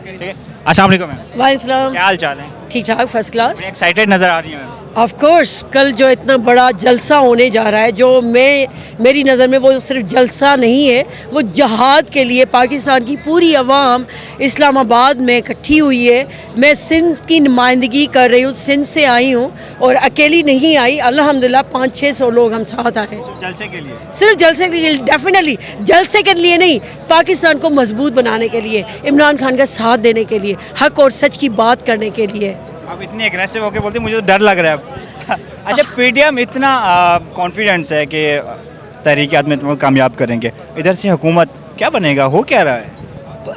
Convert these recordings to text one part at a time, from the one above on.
ठीक है, अस्सलाम वालेकुम मैम, वालेकुम क्या हाल चाल है? ठीक ठाक फर्स्ट क्लास। एक्साइटेड नज़र आ रही है मैम। ऑफ कोर्स कल जो इतना बड़ा जलसा होने जा रहा है, जो मेरी नज़र में वो सिर्फ जलसा नहीं है, वो जहाद के लिए पाकिस्तान की पूरी अवाम इस्लामाबाद में इकट्ठी हुई है। मैं सिंध की नुमाइंदगी कर रही हूँ, सिंध से आई हूँ और अकेली नहीं आई, अल्हम्दुलिल्लाह 500-600 लोग हम साथ आए। जलसे के लिए? सिर्फ जलसे के लिए, डेफिनेटली जलसे के लिए नहीं, पाकिस्तान को मजबूत बनाने के लिए, इमरान खान का साथ देने के लिए, हक और सच की बात करने के लिए। आप इतनी एग्रेसिव होकर बोलते हैं, मुझे तो डर लग रहा है अब। अच्छा, पीडीएम इतना कॉन्फिडेंस है कि तहरीक आदमी तुमको कामयाब करेंगे, इधर से हुकूमत क्या बनेगा, हो क्या रहा है?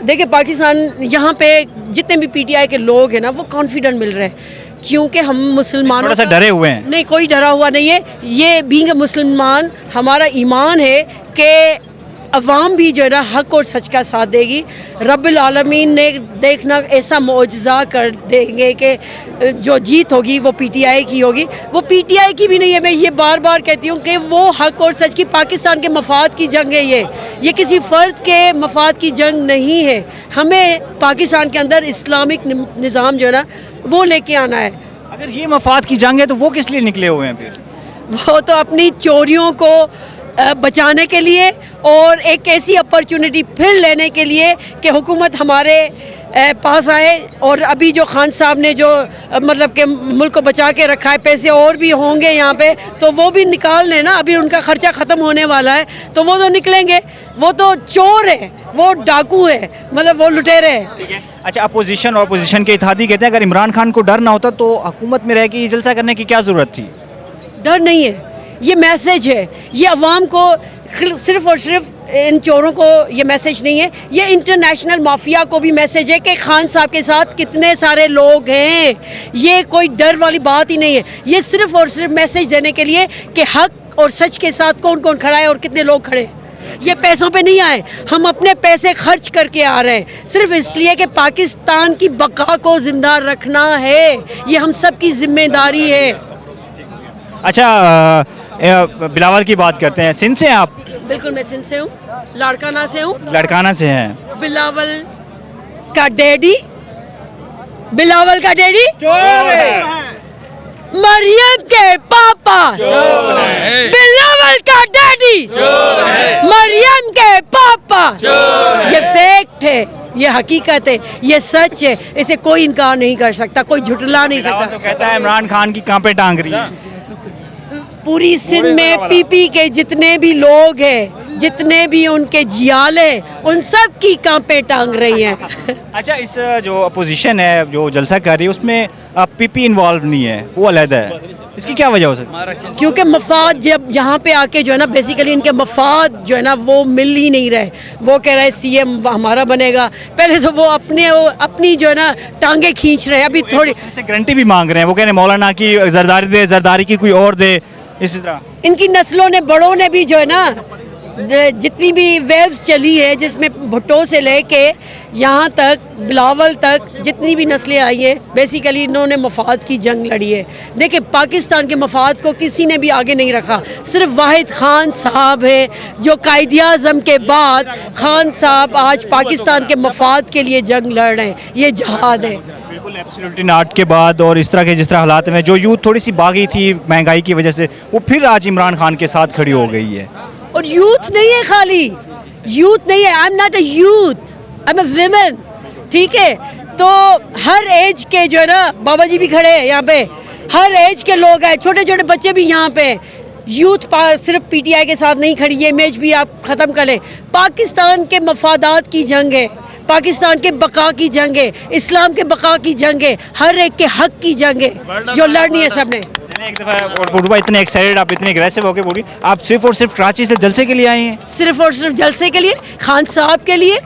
देखिए पाकिस्तान, यहाँ पे जितने भी पीटीआई के लोग हैं ना, वो कॉन्फिडेंट मिल रहे हैं, क्योंकि हम मुसलमानों थोड़ा सा डरे हुए हैं। नहीं, कोई डरा हुआ नहीं है। ये बीइंग मुसलमान हमारा ईमान है कि अवाम भी जो है ना हक और सच का साथ देगी। रब्बुल आलमीन ने देखना ऐसा मौजज़ा कर देंगे कि जो जीत होगी वो पीटीआई की होगी। वो पीटीआई की भी नहीं है, मैं ये बार बार कहती हूँ कि वो हक और सच की, पाकिस्तान के मफाद की जंग है। ये किसी फ़र्द के मफाद की जंग नहीं है। हमें पाकिस्तान के अंदर इस्लामिक निज़ाम जो है ना वो लेके आना है। अगर ये मफाद की जंग है तो वो किस लिए निकले हुए हैं फिर? वो तो अपनी चोरियों को बचाने के लिए और एक ऐसी अपॉर्चुनिटी फिर लेने के लिए कि हुकूमत हमारे पास आए। और अभी जो खान साहब ने जो मतलब कि मुल्क को बचा के रखा है, पैसे और भी होंगे यहाँ पे, तो वो भी निकाल लें ना। अभी उनका खर्चा ख़त्म होने वाला है तो वो तो निकलेंगे। वो तो चोर है, वो डाकू है, मतलब वो लुटेरे हैं। ठीक है। अच्छा, अपोजिशन और अपोजिशन के इत्तेहादी कहते हैं अगर इमरान खान को डर ना होता तो हुकूमत में रह के ये जलसा करने की क्या ज़रूरत थी? डर नहीं है, ये मैसेज है। ये अवाम को सिर्फ और सिर्फ इन चोरों को ये मैसेज नहीं है, ये इंटरनेशनल माफिया को भी मैसेज है कि खान साहब के साथ कितने सारे लोग हैं। ये कोई डर वाली बात ही नहीं है। ये सिर्फ और सिर्फ मैसेज देने के लिए कि हक और सच के साथ कौन कौन खड़ा है और कितने लोग खड़े हैं। ये पैसों पे नहीं आए, हम अपने पैसे खर्च करके आ रहे हैं सिर्फ इसलिए कि पाकिस्तान की बका को जिंदा रखना है। ये हम सब की जिम्मेदारी है। अच्छा, बिलावल की बात करते हैं। सिंध से हैं आप? बिल्कुल, मैं सिंध से हूँ, लाड़काना से हूँ। लड़काना से हैं। बिलावल का डैडी, बिलावल का डैडी चोर है। मरियम के पापा बिलावल का डैडी मरियम के पापा। ये फैक्ट है, ये हकीकत है, ये सच है, इसे कोई इनकार नहीं कर सकता, कोई झुटला नहीं बिलावल सकता। तो कहता है इमरान खान की कांपे टांग रही है। पूरी सिंध में पीपी के जितने भी लोग हैं, जितने भी उनके जियाले, उन सब की कांपे टांग रही हैं। अच्छा, इस जो अपोजिशन है जो जलसा कर रही है उसमें पीपी इन्वॉल्व नहीं है, वो अलहदा है, इसकी क्या वजह हो सकती है? क्योंकि मफाद जब यहाँ पे आके जो है ना, बेसिकली इनके मफाद जो है ना वो मिल ही नहीं रहे। वो कह रहे हैं सीएम हमारा बनेगा, पहले तो वो अपनी जो है ना टांगे खींच रहे हैं। अभी थोड़ी इससे गारंटी भी मांग रहे हैं, वो कह रहे हैं मौलाना की जरदारी दे, जरदारी की कोई और दे, इसी तरह। इनकी नस्लों ने, बड़ों ने भी जो है ना, जितनी भी वेव्स चली है, जिसमें भुट्टो से लेके यहाँ तक बिलावल तक जितनी भी नस्लें आई है, बेसिकली इन्होंने मफाद की जंग लड़ी है। देखिए, पाकिस्तान के मफाद को किसी ने भी आगे नहीं रखा, सिर्फ वाहिद खान साहब है जो कायदे-ए-आज़म के बाद खान साहब आज पाकिस्तान के मफाद के लिए जंग लड़ रहे हैं। ये जहाद है। बिल्कुल, एब्सोल्युटली नॉट के बाद और इस तरह के जिस तरह हालात में जो यूथ थोड़ी सी बागी थी महंगाई की वजह से, वो फिर आज इमरान खान के साथ खड़ी हो गई है। और यूथ नहीं है, खाली यूथ नहीं है। I am not a youth, I am a women. ठीक है, तो हर एज के जो है ना, बाबा जी भी खड़े हैं यहाँ पे, हर एज के लोग हैं, छोटे छोटे बच्चे भी यहाँ पे। यूथ सिर्फ पीटीआई के साथ नहीं खड़ी, ये इमेज भी आप ख़त्म कर लें। पाकिस्तान के मफादात की जंग है, पाकिस्तान के बका की जंग है, इस्लाम के बका की जंग है, हर एक के हक की जंग है जो लड़नी है सबने। एक दफ़ा और बुढ़वा इतने एक्साइटेड, आप इतने एग्रेसिव होके बोली, आप सिर्फ और सिर्फ कराची से जलसे के लिए आए हैं? सिर्फ और सिर्फ जलसे के लिए, खान साहब के लिए,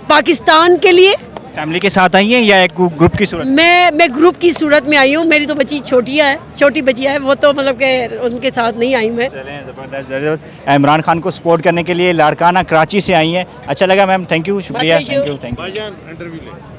पाकिस्तान के लिए। फैमिली के साथ आई हैं या एक ग्रुप की सूरत? मैं ग्रुप की सूरत में आई हूँ। मेरी तो बच्ची छोटी बच्चियाँ है, वो तो मतलब के उनके साथ नहीं आई मैं। चलें, ज़बरदस्त। इमरान खान को सपोर्ट करने के लिए लाड़काना कराची से आई हैं। अच्छा लगा मैम, थैंक यू, शुक्रिया, थैंक यू। भाईजान इंटरव्यू ले।